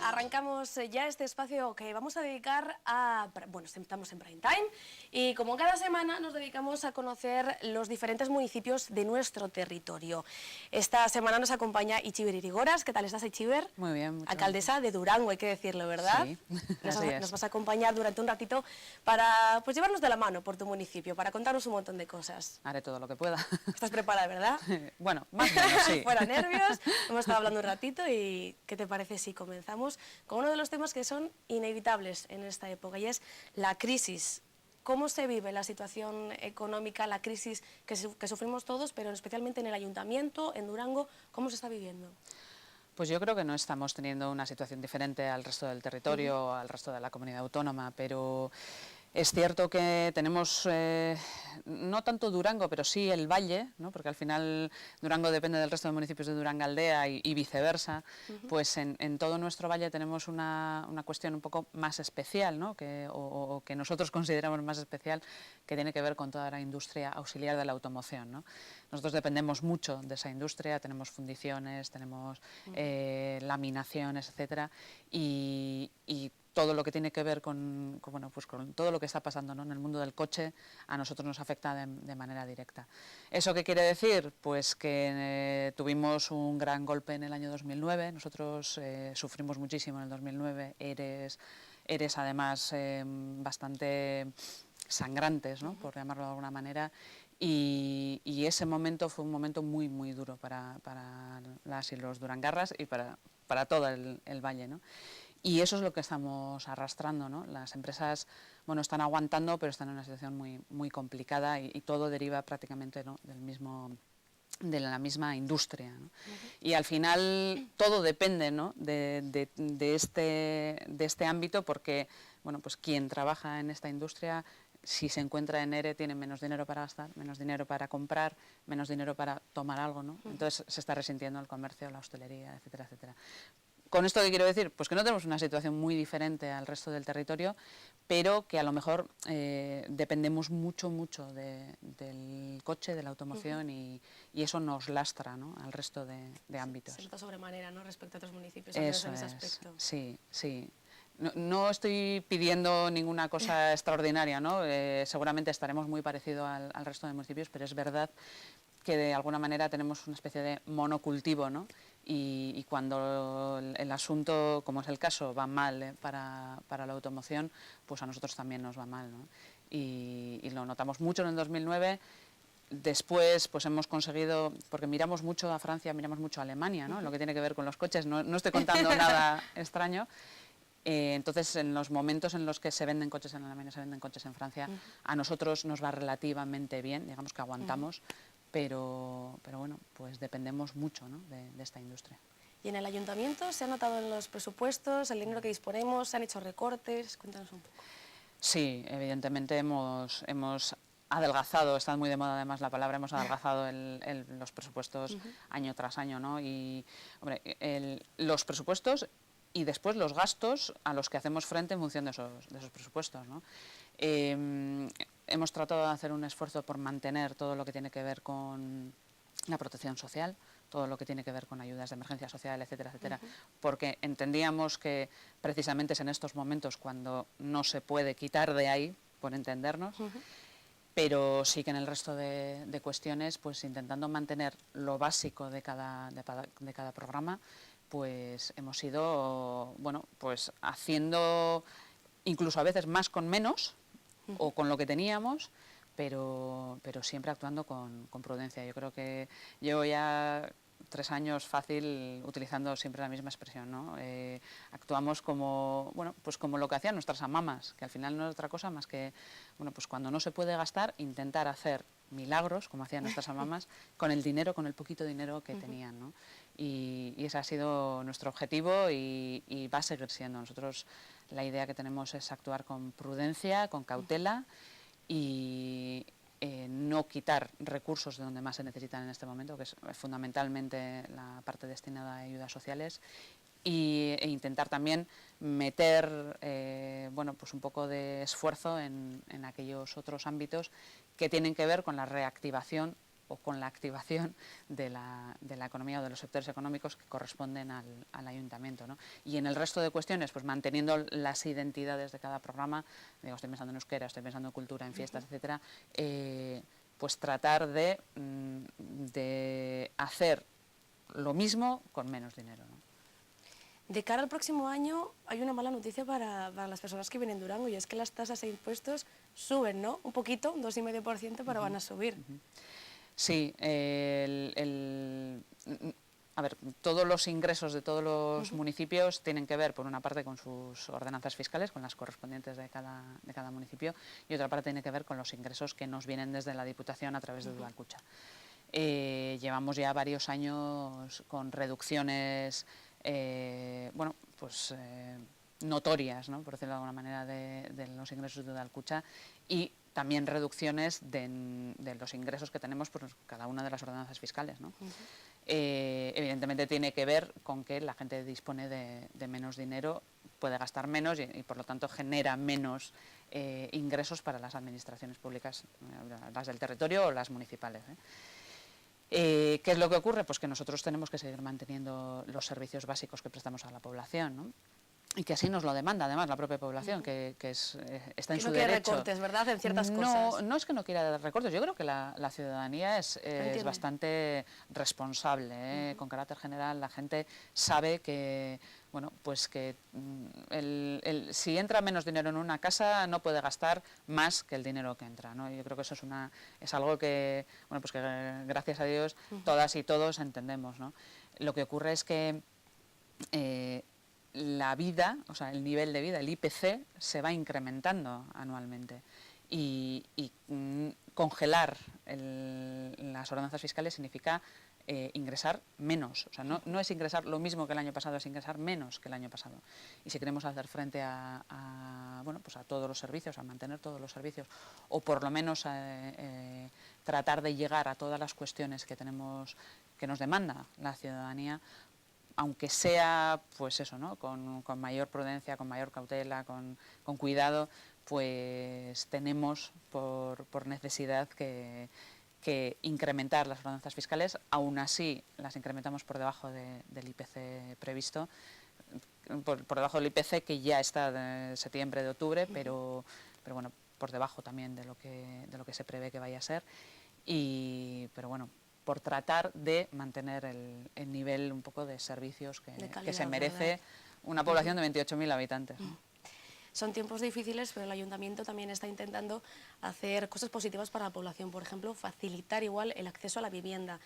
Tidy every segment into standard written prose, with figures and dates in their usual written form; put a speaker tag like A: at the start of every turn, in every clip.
A: Arrancamos ya este espacio que vamos a dedicar a... Bueno, estamos en Prime Time y como cada semana nos dedicamos a conocer los diferentes municipios de nuestro territorio. Esta semana nos acompaña Itziber Irigoras. ¿Qué tal estás, Itziber?
B: Muy bien.
A: Alcaldesa de Durango, hay que decirlo, ¿verdad?
B: Sí,
A: nos vas a acompañar durante un ratito para llevarnos de la mano por tu municipio, para contarnos un montón de cosas.
B: Haré todo lo que pueda.
A: ¿Estás preparada, verdad?
B: Bueno, más o menos, sí.
A: Fuera nervios, hemos estado hablando un ratito y ¿qué te parece si comenzamos con uno de los temas que son inevitables en esta época y es la crisis? ¿Cómo se vive la situación económica, la crisis que sufrimos todos, pero especialmente en el ayuntamiento, en Durango? ¿Cómo se está viviendo?
B: Pues yo creo que no estamos teniendo una situación diferente al resto del territorio, al resto de la comunidad autónoma, pero es cierto que tenemos, no tanto Durango, pero sí el Valle, ¿no? Porque al final Durango depende del resto de municipios de Durangaldea y viceversa, pues en todo nuestro valle tenemos una cuestión un poco más especial, ¿no? O que nosotros consideramos más especial, que tiene que ver con toda la industria auxiliar de la automoción, ¿no? Nosotros dependemos mucho de esa industria, tenemos fundiciones, tenemos laminaciones, etcétera, y todo lo que tiene que ver con todo lo que está pasando, ¿no? En el mundo del coche, a nosotros nos afecta de manera directa. ¿Eso qué quiere decir? Pues que tuvimos un gran golpe en el año 2009, nosotros sufrimos muchísimo en el 2009, ERES además bastante sangrantes, ¿no? Por llamarlo de alguna manera, y ese momento fue un momento muy, muy duro para las y los durangarras y para todo el valle, ¿no? Y eso es lo que estamos arrastrando, ¿no? Las empresas, bueno, están aguantando, pero están en una situación muy, muy complicada y todo deriva prácticamente, ¿no? de la misma industria, ¿no? Y al final todo depende, ¿no? de este ámbito, porque bueno, pues quien trabaja en esta industria, si se encuentra en ERE, tiene menos dinero para gastar, menos dinero para comprar, menos dinero para tomar algo, ¿no? Entonces se está resintiendo el comercio, la hostelería, etcétera, etcétera. ¿Con esto qué quiero decir? Pues que no tenemos una situación muy diferente al resto del territorio, pero que a lo mejor dependemos mucho, mucho del coche, de la automoción y eso nos lastra, ¿no? Al resto de ámbitos.
A: Se nota sobremanera, ¿no? Respecto a otros municipios.
B: Eso
A: en ese
B: es,
A: aspecto.
B: sí, sí. No estoy pidiendo ninguna cosa extraordinaria, ¿no? Seguramente estaremos muy parecidos al resto de municipios, pero es verdad que de alguna manera tenemos una especie de monocultivo, ¿no? Y cuando el asunto, como es el caso, va mal para la automoción, pues a nosotros también nos va mal, ¿no? Y lo notamos mucho en el 2009. Después pues hemos conseguido, porque miramos mucho a Francia, miramos mucho a Alemania, ¿no? Lo que tiene que ver con los coches, no estoy contando nada extraño. Entonces, en los momentos en los que se venden coches en Alemania, se venden coches en Francia, a nosotros nos va relativamente bien, digamos que aguantamos, pero bueno, pues dependemos mucho, ¿no? de esta industria.
A: ¿Y en el ayuntamiento se ha notado en los presupuestos, el dinero que disponemos, se han hecho recortes? Cuéntanos un poco.
B: Sí, evidentemente hemos adelgazado, está muy de moda además la palabra, hemos adelgazado los presupuestos año tras año, ¿no? Y, hombre, los presupuestos y después los gastos a los que hacemos frente en función de esos presupuestos, ¿no? Hemos tratado de hacer un esfuerzo por mantener todo lo que tiene que ver con la protección social, todo lo que tiene que ver con ayudas de emergencia social, etcétera, etcétera, porque entendíamos que precisamente es en estos momentos cuando no se puede quitar de ahí, por entendernos, pero sí que en el resto de cuestiones, pues intentando mantener lo básico de cada programa, pues hemos ido, bueno, pues haciendo incluso a veces más con menos o con lo que teníamos, pero siempre actuando con prudencia. Yo creo que llevo ya 3 años fácil utilizando siempre la misma expresión, ¿no? Actuamos como, bueno, pues como lo que hacían nuestras amamas, que al final no es otra cosa más que, bueno, pues cuando no se puede gastar, intentar hacer milagros, como hacían nuestras amamas, con el dinero, con el poquito dinero que tenían, ¿no? Y ese ha sido nuestro objetivo y va a seguir siendo. Nosotros la idea que tenemos es actuar con prudencia, con cautela y no quitar recursos de donde más se necesitan en este momento, que es fundamentalmente la parte destinada a ayudas sociales, e intentar también meter bueno, pues un poco de esfuerzo en aquellos otros ámbitos que tienen que ver con la reactivación o con la activación de la economía o de los sectores económicos que corresponden al ayuntamiento, ¿no? Y en el resto de cuestiones, pues manteniendo las identidades de cada programa, digo, estoy pensando en euskera, estoy pensando en cultura, en fiestas, etcétera, pues tratar de hacer lo mismo con menos dinero, ¿no?
A: De cara al próximo año hay una mala noticia para las personas que vienen en Durango, y es que las tasas e impuestos suben, ¿no? Un poquito, un 2,5%, pero van a subir.
B: Sí, a ver, todos los ingresos de todos los municipios tienen que ver, por una parte, con sus ordenanzas fiscales, con las correspondientes de cada municipio, y otra parte tiene que ver con los ingresos que nos vienen desde la Diputación a través de Udalkutxa. Llevamos ya varios años con reducciones, bueno, pues notorias, ¿no?, por decirlo de alguna manera, de los ingresos de Udalkutxa, y también reducciones de los ingresos que tenemos por cada una de las ordenanzas fiscales, ¿no? Evidentemente tiene que ver con que la gente dispone de menos dinero, puede gastar menos y por lo tanto genera menos ingresos para las administraciones públicas, las del territorio o las municipales, ¿Qué es lo que ocurre? Pues que nosotros tenemos que seguir manteniendo los servicios básicos que prestamos a la población, ¿no? Y que así nos lo demanda además la propia población, que está en su derecho. Que no quiere
A: recortes, ¿verdad?, en ciertas cosas.
B: No es que no quiera recortes, yo creo que la ciudadanía es bastante responsable, con carácter general. La gente sabe que, bueno, pues que si entra menos dinero en una casa no puede gastar más que el dinero que entra, ¿no? Yo creo que eso es algo que, bueno, pues que gracias a Dios todas y todos entendemos, ¿no? Lo que ocurre es que la vida, o sea, el nivel de vida, el IPC, se va incrementando anualmente. Y congelar las ordenanzas fiscales significa ingresar menos. O sea, no es ingresar lo mismo que el año pasado, es ingresar menos que el año pasado. Y si queremos hacer frente bueno, pues a todos los servicios, a mantener todos los servicios, o por lo menos tratar de llegar a todas las cuestiones que nos demanda la ciudadanía, aunque sea, pues eso, ¿no?, con mayor prudencia, con mayor cautela, con cuidado, pues tenemos por necesidad que incrementar las ordenanzas fiscales. Aún así las incrementamos por debajo del IPC previsto, por debajo del IPC que ya está de septiembre, de octubre, pero bueno, por debajo también de lo que se prevé que vaya a ser. Pero bueno, por tratar de mantener el nivel un poco de servicios que se merece, ¿verdad?, una población de 28.000 habitantes, ¿no?
A: Son tiempos difíciles, pero el ayuntamiento también está intentando hacer cosas positivas para la población. Por ejemplo, facilitar igual el acceso a la vivienda.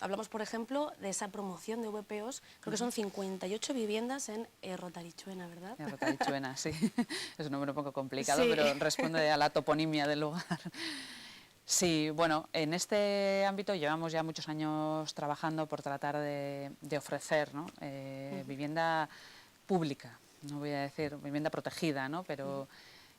A: Hablamos, por ejemplo, de esa promoción de VPOs, creo que son 58 viviendas en Errotaritxuena, ¿verdad?
B: Errotaritxuena, sí. Es un nombre un poco complicado,
A: sí,
B: pero responde a la toponimia del lugar. Sí, bueno, en este ámbito llevamos ya muchos años trabajando por tratar de ofrecer, ¿no?, vivienda pública, no voy a decir vivienda protegida, ¿no?, pero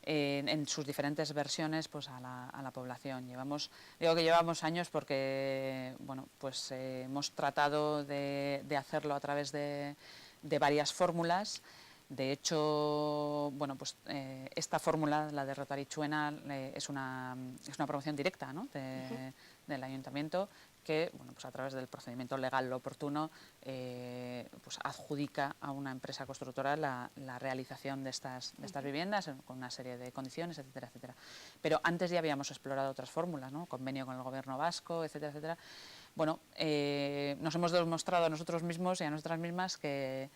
B: en sus diferentes versiones, pues a la población. Digo que llevamos años porque, bueno, pues hemos tratado de hacerlo a través de varias fórmulas. De hecho, bueno, pues esta fórmula, la de Errotaritxuena, es una promoción directa, ¿no?, del ayuntamiento, que, bueno, pues a través del procedimiento legal oportuno, pues adjudica a una empresa constructora la realización de estas viviendas con una serie de condiciones, etcétera, etcétera. Pero antes ya habíamos explorado otras fórmulas, ¿no?, convenio con el gobierno vasco, etcétera, etcétera. Bueno, nos hemos demostrado a nosotros mismos y a nosotras mismas que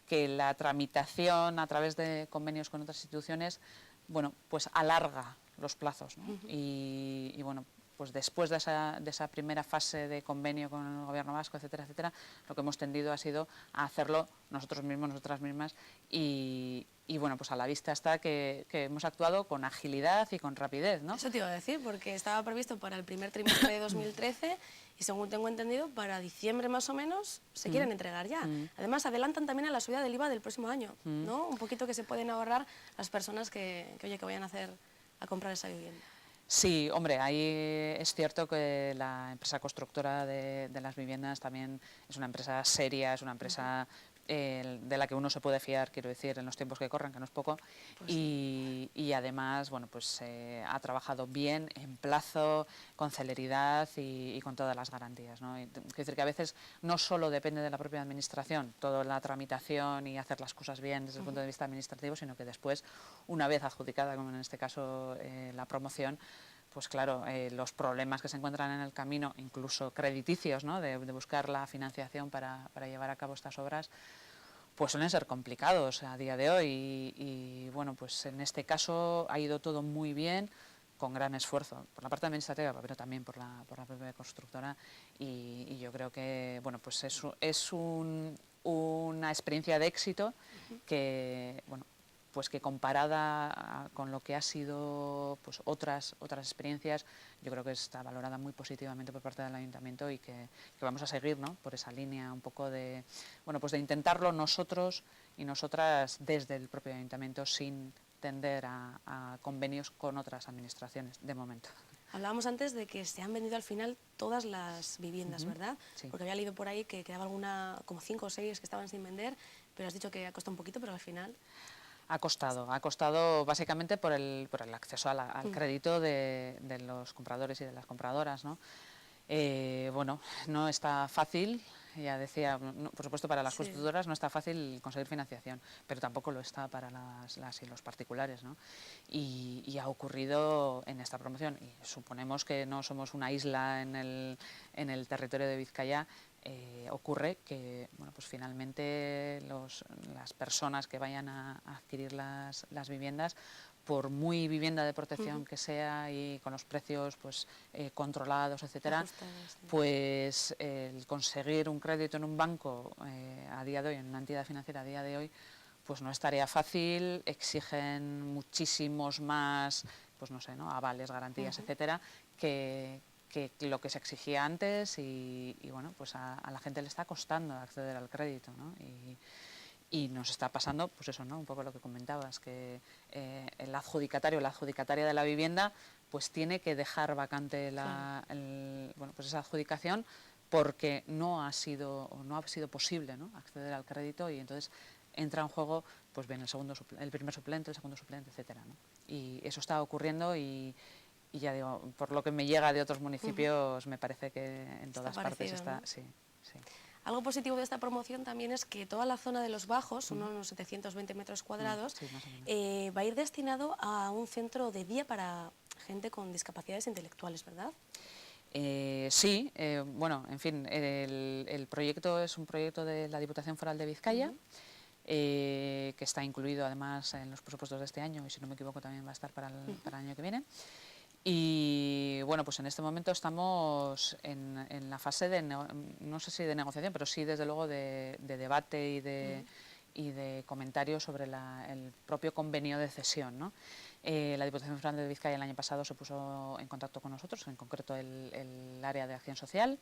B: la tramitación a través de convenios con otras instituciones, bueno, pues alarga los plazos, ¿no? Y bueno, pues después de esa primera fase de convenio con el gobierno vasco, etcétera, etcétera, lo que hemos tendido ha sido a hacerlo nosotros mismos, nosotras mismas, y bueno, pues a la vista está que hemos actuado con agilidad y con rapidez, ¿no?
A: Eso te iba a decir, porque estaba previsto para el primer trimestre de 2013 y, según tengo entendido, para diciembre más o menos se quieren entregar ya. Además, adelantan también a la subida del IVA del próximo año, ¿no? Un poquito que se pueden ahorrar las personas que vayan a comprar esa vivienda.
B: Sí, hombre, ahí es cierto que la empresa constructora de las viviendas también es una empresa seria, es una empresa de la que uno se puede fiar, quiero decir, en los tiempos que corren, que no es poco,
A: Pues
B: y además, bueno, pues ha trabajado bien, en plazo, con celeridad y con todas las garantías, ¿no? Quiero decir que a veces no solo depende de la propia administración, toda la tramitación y hacer las cosas bien desde el punto de vista administrativo, sino que después, una vez adjudicada, como en este caso la promoción, pues claro, los problemas que se encuentran en el camino, incluso crediticios, ¿no? de buscar la financiación para llevar a cabo estas obras, pues suelen ser complicados a día de hoy y bueno, pues en este caso ha ido todo muy bien, con gran esfuerzo por la parte administrativa, pero también por la propia constructora y yo creo que bueno, pues es una experiencia de éxito que bueno, pues que comparada con lo que ha sido pues otras experiencias, yo creo que está valorada muy positivamente por parte del ayuntamiento y que vamos a seguir, ¿no? Por esa línea un poco de bueno, pues de intentarlo nosotros y nosotras desde el propio ayuntamiento sin tender a convenios con otras administraciones de momento.
A: hablábamos antes de que se han vendido al final todas las viviendas, ¿verdad?
B: Sí.
A: Porque había leído por ahí que quedaba alguna, como 5 o 6 que estaban sin vender, pero has dicho que ha costado un poquito, pero al final...
B: Ha costado básicamente por el acceso al crédito de los compradores y de las compradoras, ¿no? Bueno, no está fácil, ya decía, por supuesto para las constructoras no está fácil conseguir financiación, pero tampoco lo está para las y los particulares, ¿no? Y ha ocurrido en esta promoción, y suponemos que no somos una isla en el territorio de Vizcaya. Ocurre que bueno, pues finalmente las personas que vayan a adquirir las viviendas, por muy vivienda de protección que sea y con los precios pues controlados, etcétera, pues el conseguir un crédito en un banco a día de hoy, en una entidad financiera a día de hoy, pues no es tarea fácil, exigen muchísimos más, pues no sé, ¿no? Avales, garantías, etcétera, que lo que se exigía antes y bueno, pues a la gente le está costando acceder al crédito, ¿no? Y nos está pasando, pues eso, ¿no? Un poco lo que comentabas, que el adjudicatario o la adjudicataria de la vivienda pues tiene que dejar vacante bueno, pues esa adjudicación porque no ha sido posible, ¿no? Acceder al crédito y entonces entra en juego pues bien el primer suplente, el segundo suplente, etcétera, ¿no? Y eso está ocurriendo y ya digo, por lo que me llega de otros municipios, me parece que en todas partes está, ¿no? Sí.
A: Algo positivo de esta promoción también es que toda la zona de los bajos, unos 720 metros cuadrados, va a ir destinado a un centro de día para gente con discapacidades intelectuales, ¿verdad?
B: Sí, bueno, en fin, el proyecto es un proyecto de la Diputación Foral de Vizcaya, que está incluido además en los presupuestos de este año y si no me equivoco también va a estar para el año que viene. Y bueno, pues en este momento estamos en la fase de, no sé si de negociación, pero sí desde luego de debate y de comentarios sobre el propio convenio de cesión, ¿no? La Diputación Foral de Vizcaya el año pasado se puso en contacto con nosotros, en concreto el área de acción social.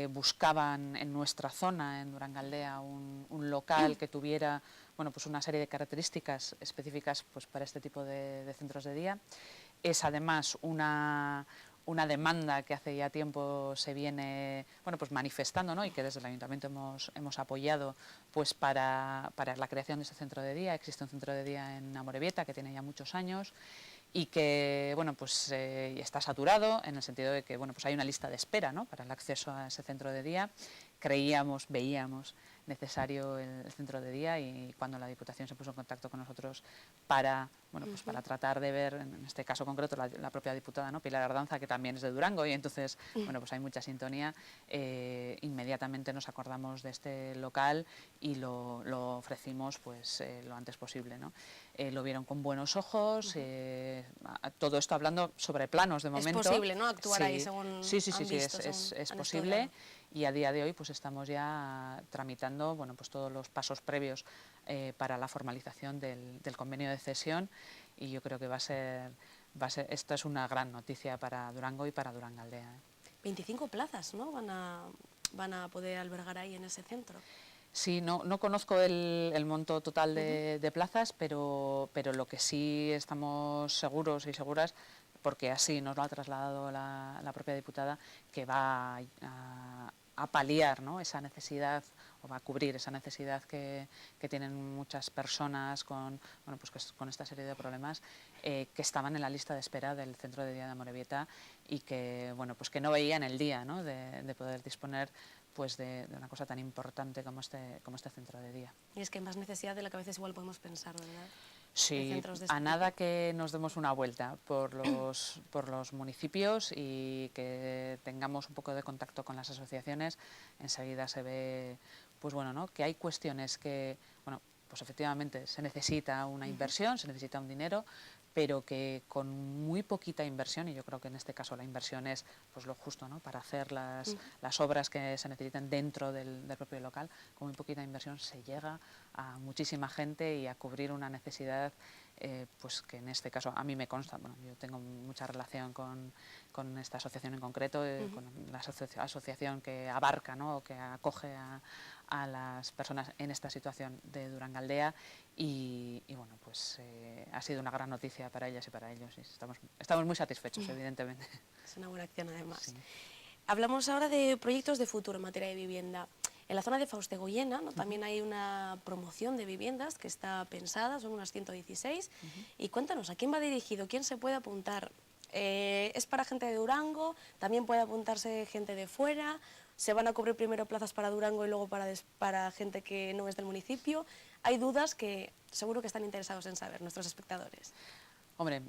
B: Buscaban en nuestra zona, en Durangaldea, un local que tuviera bueno, pues una serie de características específicas pues, para este tipo de centros de día. Es además una demanda que hace ya tiempo se viene bueno, pues manifestando, ¿no? Y que desde el Ayuntamiento hemos apoyado pues para la creación de ese centro de día. Existe un centro de día en Amorebieta que tiene ya muchos años y que bueno, pues, está saturado en el sentido de que bueno, pues hay una lista de espera, ¿no? Para el acceso a ese centro de día. Veíamos necesario el centro de día y cuando la Diputación se puso en contacto con nosotros para, bueno, pues para tratar de ver, en este caso concreto, la propia diputada, ¿no? Pilar Ardanza, que también es de Durango y entonces bueno, pues hay mucha sintonía, inmediatamente nos acordamos de este local y lo ofrecimos pues lo antes posible, ¿no? Lo vieron con buenos ojos, todo esto hablando sobre planos de momento.
A: Es posible, ¿no? Actuar ahí según
B: sí,
A: han visto,
B: es posible. Y a día de hoy pues estamos ya tramitando bueno, pues todos los pasos previos para la formalización del convenio de cesión y yo creo que va a ser esto es una gran noticia para Durango y para Durangaldea.
A: 25 plazas, ¿no? Van a poder albergar ahí en ese centro.
B: Sí, no conozco el monto total de plazas, pero lo que sí estamos seguros y seguras, porque así nos lo ha trasladado la propia diputada, que va a a paliar, ¿no?, esa necesidad, o va a cubrir esa necesidad que tienen muchas personas con, bueno, pues con esta serie de problemas que estaban en la lista de espera del Centro de Día de Amorebieta y que, bueno, pues que no veían el día, ¿no?, de poder disponer pues de una cosa tan importante como este centro de día.
A: Y es que hay más necesidad de la que a veces igual podemos pensar, ¿verdad?
B: Sí, a nada que nos demos una vuelta por los municipios y que tengamos un poco de contacto con las asociaciones, enseguida se ve, pues bueno, ¿no?, que hay cuestiones que, bueno, pues efectivamente se necesita una inversión, se necesita un dinero, pero que con muy poquita inversión, y yo creo que en este caso la inversión es pues lo justo, ¿no?, para hacer las obras que se necesitan dentro del propio local, con muy poquita inversión se llega a muchísima gente y a cubrir una necesidad pues que en este caso a mí me consta. Bueno, yo tengo mucha relación con esta asociación en concreto, con la asociación que abarca, ¿no?, o que acoge a las personas en esta situación de Durangaldea y bueno, pues ha sido una gran noticia para ellas y para ellos y estamos muy satisfechos, evidentemente.
A: Es una buena acción además.
B: Sí.
A: Hablamos ahora de proyectos de futuro en materia de vivienda. En la zona de Faustegoyena, ¿no?, también hay una promoción de viviendas que está pensada, son unas 116. Y cuéntanos, ¿a quién va dirigido? ¿Quién se puede apuntar? ¿Es para gente de Durango? ¿También puede apuntarse gente de fuera? ¿Se van a cubrir primero plazas para Durango y luego para gente que no es del municipio? Hay dudas que seguro que están interesados en saber nuestros espectadores.
B: Hombre,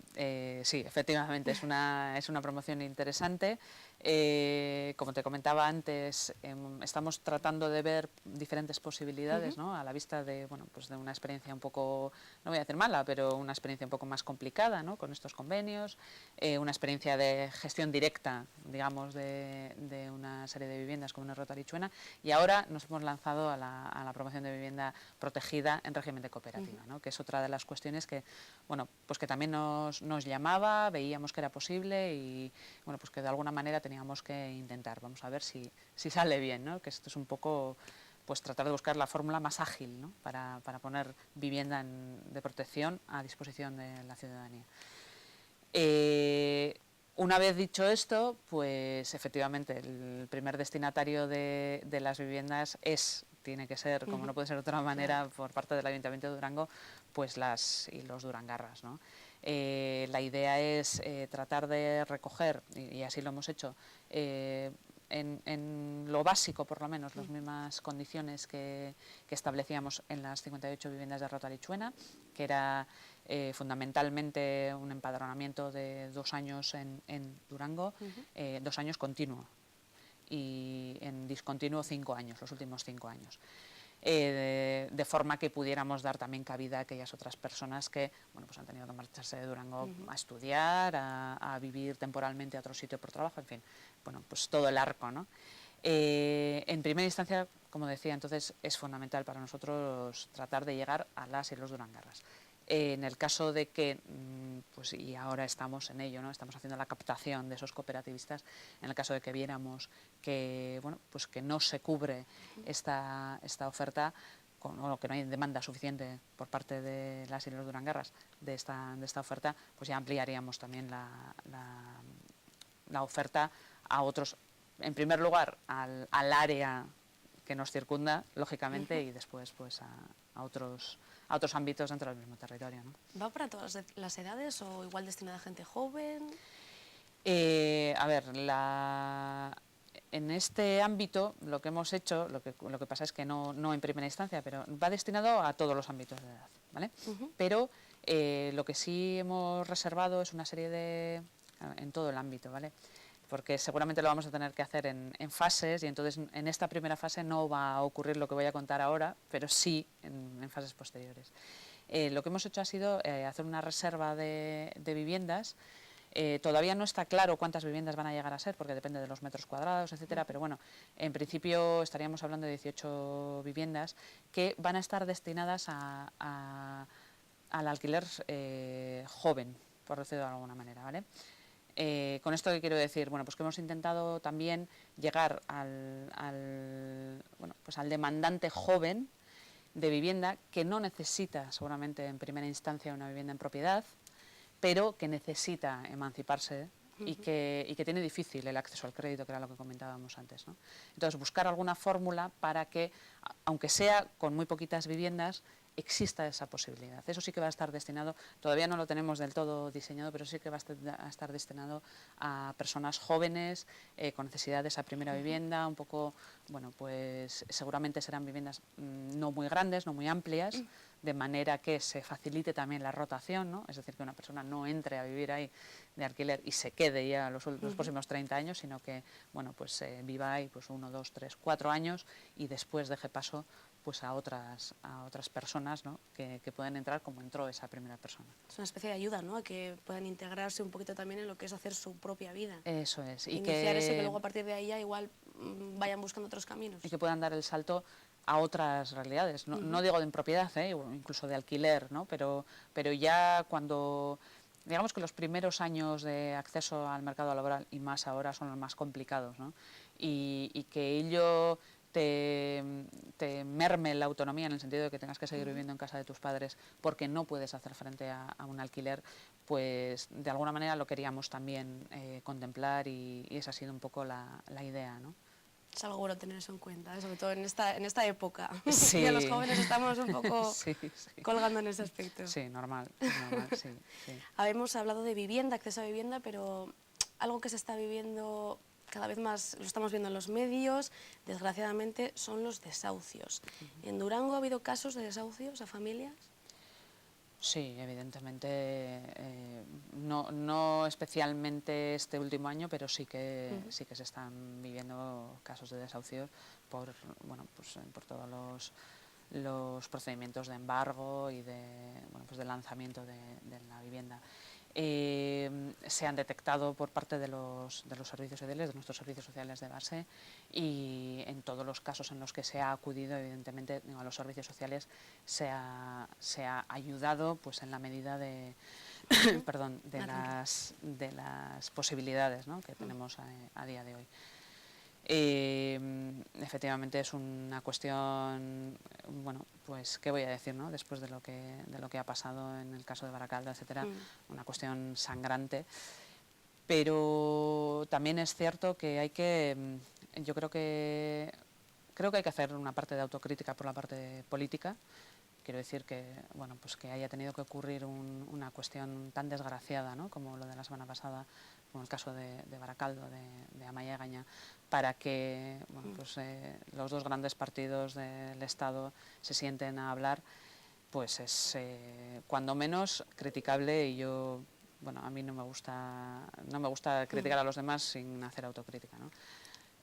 B: sí, efectivamente es una promoción interesante. Como te comentaba antes, estamos tratando de ver diferentes posibilidades, ¿no?, a la vista de, bueno, pues de una experiencia un poco, no voy a decir mala, pero una experiencia un poco más complicada, ¿no?, con estos convenios, una experiencia de gestión directa, digamos, de una serie de viviendas como Rota Lichuena, y ahora nos hemos lanzado a la promoción de vivienda protegida en régimen de cooperativa, ¿no?, que es otra de las cuestiones que, bueno, pues que también nos llamaba, veíamos que era posible y, bueno, pues que de alguna manera teníamos que intentar. Vamos a ver si sale bien, ¿no?, que esto es un poco pues tratar de buscar la fórmula más ágil, ¿no?, para poner vivienda de protección a disposición de la ciudadanía. Una vez dicho esto, pues efectivamente el primer destinatario de las viviendas tiene que ser, como no puede ser de otra manera, por parte del Ayuntamiento de Durango, pues los durangarras, ¿no? La idea es tratar de recoger, y así lo hemos hecho, en lo básico, por lo menos, las mismas condiciones que establecíamos en las 58 viviendas de Rota Lichuena, que era fundamentalmente un empadronamiento de 2 años en Durango, 2 años continuo, y en discontinuo 5 años, los últimos 5 años. De forma que pudiéramos dar también cabida a aquellas otras personas que, bueno, pues han tenido que marcharse de Durango a estudiar, a vivir temporalmente a otro sitio por trabajo, en fin, bueno, pues todo el arco, ¿no? En primera instancia, como decía, entonces es fundamental para nosotros tratar de llegar a las y los durangarras. En el caso de que, pues y ahora estamos en ello, ¿no?, estamos haciendo la captación de esos cooperativistas, en el caso de que viéramos que, bueno, pues que no se cubre esta oferta, o que no hay demanda suficiente por parte de las y los durangarras de esta oferta, pues ya ampliaríamos también la oferta a otros, en primer lugar al área que nos circunda, lógicamente, y después pues a otros ámbitos dentro del mismo territorio, ¿no?
A: ¿Va para todas las edades o igual destinada a gente joven?
B: A ver, en este ámbito lo que hemos hecho, lo que pasa es que no en primera instancia, pero va destinado a todos los ámbitos de edad, ¿vale? Pero lo que sí hemos reservado es una serie en todo el ámbito, ¿vale? Porque seguramente lo vamos a tener que hacer en fases, y entonces en esta primera fase no va a ocurrir lo que voy a contar ahora, pero sí en fases posteriores. Lo que hemos hecho ha sido hacer una reserva de viviendas. Todavía no está claro cuántas viviendas van a llegar a ser, porque depende de los metros cuadrados, etcétera, pero bueno, en principio estaríamos hablando de 18 viviendas que van a estar destinadas al alquiler joven, por decirlo de alguna manera, ¿vale? Con esto, ¿qué quiero decir? Bueno, pues que hemos intentado también llegar pues al demandante joven de vivienda que no necesita seguramente en primera instancia una vivienda en propiedad, pero que necesita emanciparse y que tiene difícil el acceso al crédito, que era lo que comentábamos antes, ¿no? Entonces, buscar alguna fórmula para que, aunque sea con muy poquitas viviendas, exista esa posibilidad. Eso sí que va a estar destinado, todavía no lo tenemos del todo diseñado, pero sí que va a estar destinado a personas jóvenes con necesidad de esa primera vivienda, un poco, bueno, pues seguramente serán viviendas no muy grandes, no muy amplias, de manera que se facilite también la rotación, ¿no? Es decir, que una persona no entre a vivir ahí de alquiler y se quede ya los próximos 30 años, sino que, bueno, pues viva ahí pues 1, 2, 3, 4 años y después deje paso pues a otras personas, ¿no? que pueden entrar como entró esa primera persona.
A: Es una especie de ayuda, ¿no? A que puedan integrarse un poquito también en lo que es hacer su propia vida.
B: Eso es.
A: Y iniciar eso y que luego a partir de ahí ya igual vayan buscando otros caminos.
B: Y que puedan dar el salto a otras realidades. No digo de impropiedad, o incluso de alquiler, ¿no? Pero ya cuando, digamos que los primeros años de acceso al mercado laboral, y más ahora, son los más complicados, ¿no? Y que ello te merme la autonomía en el sentido de que tengas que seguir viviendo en casa de tus padres porque no puedes hacer frente a un alquiler, pues de alguna manera lo queríamos también contemplar y esa ha sido un poco la idea, ¿no?
A: Es algo bueno tener eso en cuenta, sobre todo en esta época.
B: Sí.
A: Ya los jóvenes estamos un poco
B: sí.
A: colgando en ese aspecto.
B: Sí, normal, sí.
A: Habíamos hablado de vivienda, acceso a vivienda, pero algo que se está viviendo cada vez más, lo estamos viendo en los medios, desgraciadamente, son los desahucios. ¿En Durango ha habido casos de desahucios a familias?
B: Sí, evidentemente, no especialmente este último año, pero sí que se están viviendo casos de desahucios por todos los procedimientos de embargo y de lanzamiento de la vivienda. Se han detectado por parte de los servicios sociales, de nuestros servicios sociales de base, y en todos los casos en los que se ha acudido, evidentemente, a los servicios sociales se ha ayudado pues en la medida de las posibilidades, ¿no? que tenemos a día de hoy. Efectivamente es una cuestión, bueno, pues qué voy a decir, ¿no? Después de lo que ha pasado en el caso de Baracaldo, etcétera, una cuestión sangrante, pero también es cierto que yo creo que hay que hacer una parte de autocrítica por la parte política. Quiero decir que, bueno, pues que haya tenido que ocurrir una cuestión tan desgraciada, ¿no? Como lo de la semana pasada, como el caso de Baracaldo, de Amaia Gaña, para que los dos grandes partidos del Estado se sienten a hablar, pues es cuando menos criticable, y yo, bueno, a mí no me gusta criticar a los demás sin hacer autocrítica, ¿no?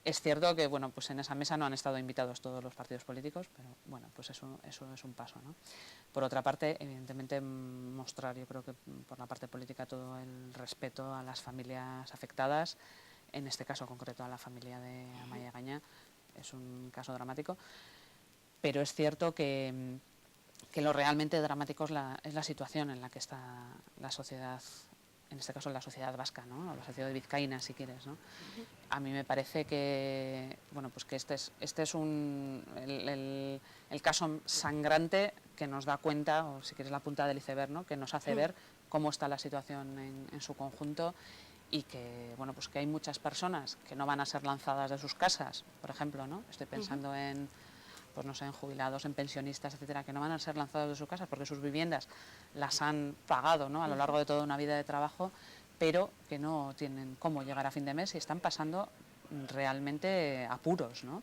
B: Es cierto que, bueno, pues en esa mesa no han estado invitados todos los partidos políticos, pero bueno, pues eso es un paso, ¿no? Por otra parte, evidentemente, mostrar, yo creo que por la parte política, todo el respeto a las familias afectadas, en este caso concreto a la familia de Amaia Gaña. Es un caso dramático, pero es cierto que lo realmente dramático es la situación en la que está la sociedad, en este caso la sociedad vasca, ¿no? O la sociedad vizcaína, si quieres, ¿no? A mí me parece que, bueno, pues que este es el caso sangrante que nos da cuenta, o si quieres la punta del iceberg, ¿no? Que nos hace ver cómo está la situación en su conjunto, y que, bueno, pues que hay muchas personas que no van a ser lanzadas de sus casas, por ejemplo, ¿no? Estoy pensando en, pues no sé, en jubilados, en pensionistas, etcétera, que no van a ser lanzados de sus casas porque sus viviendas las han pagado, ¿no? A lo largo de toda una vida de trabajo, pero que no tienen cómo llegar a fin de mes y están pasando realmente apuros, ¿no?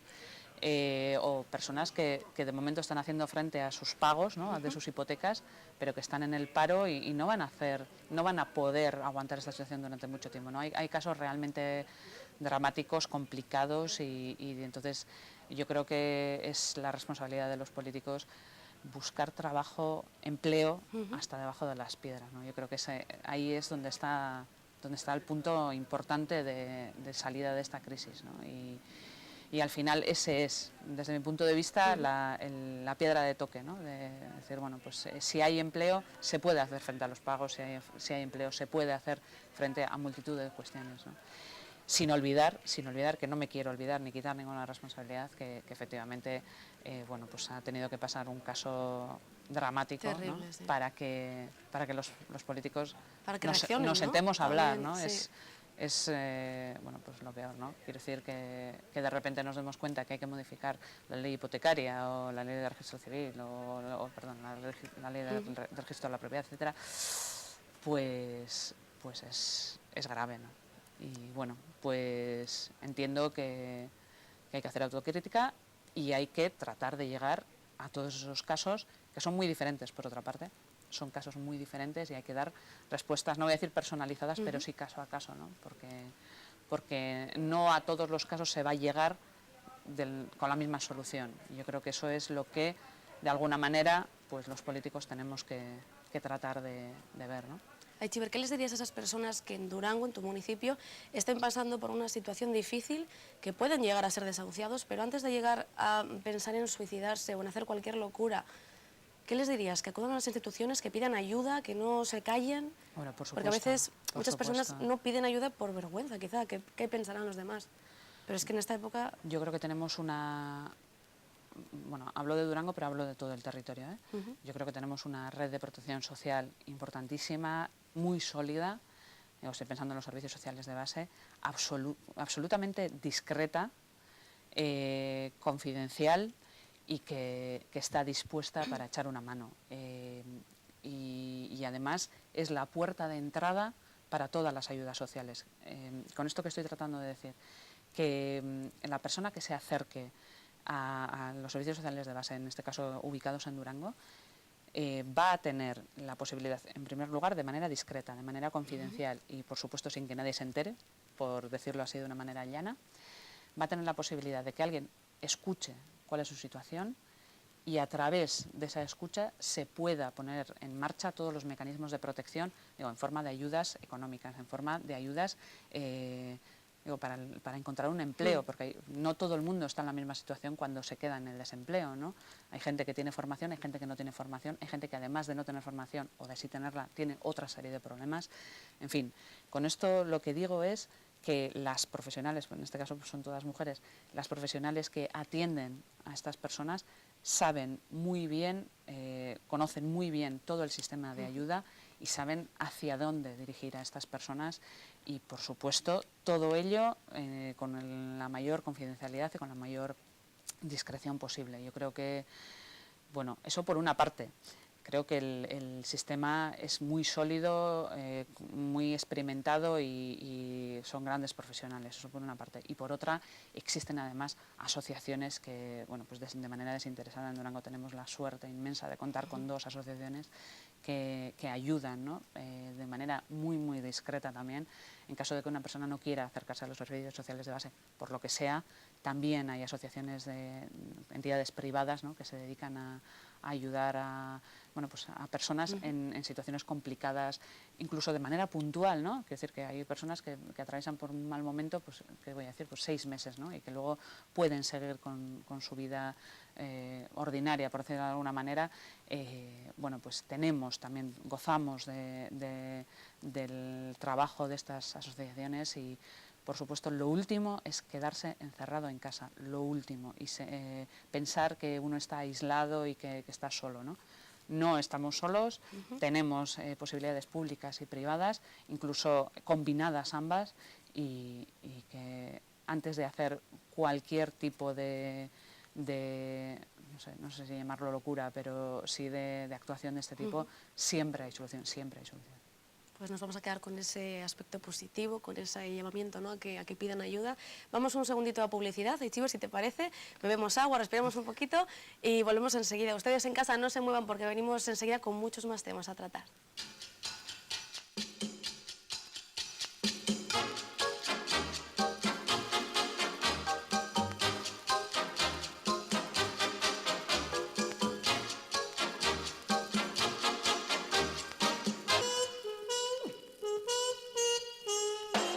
B: O personas que de momento están haciendo frente a sus pagos, ¿no? De sus hipotecas, pero que están en el paro y no van a poder aguantar esta situación durante mucho tiempo, ¿no? Hay casos realmente dramáticos, complicados, y entonces yo creo que es la responsabilidad de los políticos buscar trabajo, empleo, hasta debajo de las piedras, ¿no? Yo creo que ahí es donde está el punto importante de salida de esta crisis, ¿no? Y al final ese es, desde mi punto de vista, la piedra de toque, ¿no? De decir, bueno, pues si hay empleo se puede hacer frente a los pagos, si hay empleo se puede hacer frente a multitud de cuestiones, ¿no? Sin olvidar, que no me quiero olvidar ni quitar ninguna responsabilidad, que efectivamente bueno, pues ha tenido que pasar un caso dramático,
A: terrible,
B: ¿no?
A: Sí.
B: para que los políticos
A: Para que
B: nos
A: reaccionen,
B: sentemos a hablar, ¿no?
A: Sí.
B: bueno, pues lo peor, ¿no? Quiero decir que de repente nos demos cuenta que hay que modificar la ley hipotecaria o la ley de registro civil perdón, la ley de registro de la propiedad, etcétera, pues es grave, ¿no? Y bueno, pues entiendo que hay que hacer autocrítica y hay que tratar de llegar a todos esos casos que son muy diferentes, por otra parte. Son casos muy diferentes y hay que dar respuestas, no voy a decir personalizadas, pero sí caso a caso, ¿no? Porque no a todos los casos se va a llegar con la misma solución. Yo creo que eso es lo que, de alguna manera, pues los políticos tenemos que tratar de ver, ¿no?
A: Aitziber, ¿qué les dirías a esas personas que en Durango, en tu municipio, estén pasando por una situación difícil, que pueden llegar a ser desahuciados, pero antes de llegar a pensar en suicidarse o en hacer cualquier locura, ¿qué les dirías? Que acudan a las instituciones, que pidan ayuda, que no se callen.
B: Bueno, por supuesto,
A: porque a veces muchas
B: supuesto.
A: personas no piden ayuda por vergüenza, quizá, ¿qué pensarán los demás? Pero es que en esta época...
B: Yo creo que tenemos bueno, hablo de Durango, pero hablo de todo el territorio, ¿eh? Yo creo que tenemos una red de protección social importantísima, muy sólida. Estoy pensando en los servicios sociales de base, absolutamente discreta, confidencial, y que está dispuesta para echar una mano. Y además es la puerta de entrada para todas las ayudas sociales. Con esto que estoy tratando de decir, que la persona que se acerque a los servicios sociales de base, en este caso ubicados en Durango, va a tener la posibilidad, en primer lugar, de manera discreta, de manera confidencial y, por supuesto, sin que nadie se entere, por decirlo así de una manera llana, va a tener la posibilidad de que alguien escuche cuál es su situación y a través de esa escucha se pueda poner en marcha todos los mecanismos de protección, en forma de ayudas económicas, en forma de ayudas para encontrar un empleo, porque no todo el mundo está en la misma situación cuando se queda en el desempleo, ¿no? Hay gente que tiene formación, hay gente que no tiene formación, hay gente que además de no tener formación o de sí tenerla, tiene otra serie de problemas. En fin, con esto lo que digo es que las profesionales, en este caso pues son todas mujeres, las profesionales que atienden a estas personas saben muy bien, conocen muy bien todo el sistema de ayuda y saben hacia dónde dirigir a estas personas y, por supuesto, todo ello con la mayor confidencialidad y con la mayor discreción posible. Yo creo que, bueno, eso por una parte. Creo que el sistema es muy sólido, muy experimentado y son grandes profesionales, eso por una parte. Y por otra, existen además asociaciones que, bueno, pues de manera desinteresada en Durango tenemos la suerte inmensa de contar con dos asociaciones que ayudan, ¿no? De manera muy, muy discreta también. En caso de que una persona no quiera acercarse a los servicios sociales de base, por lo que sea, también hay asociaciones de entidades privadas, ¿no? Que se dedican a ayudar a personas en situaciones complicadas, incluso de manera puntual, ¿no? Quiero decir que hay personas que atraviesan por un mal momento, pues, ¿qué voy a decir? Pues 6 meses, ¿no? Y que luego pueden seguir con su vida ordinaria, por decirlo de alguna manera. Bueno, pues tenemos también, gozamos del trabajo de estas asociaciones y, por supuesto, lo último es quedarse encerrado en casa, lo último, y pensar que uno está aislado y que está solo, ¿no? No estamos solos, tenemos posibilidades públicas y privadas, incluso combinadas ambas, y que antes de hacer cualquier tipo de no sé si llamarlo locura, pero sí de actuación de este tipo, siempre hay solución, siempre hay solución.
A: Pues nos vamos a quedar con ese aspecto positivo, con ese llamamiento, ¿no? a que pidan ayuda. Vamos un segundito a publicidad, Aitziber, si te parece, bebemos agua, respiramos un poquito y volvemos enseguida. Ustedes en casa no se muevan porque venimos enseguida con muchos más temas a tratar.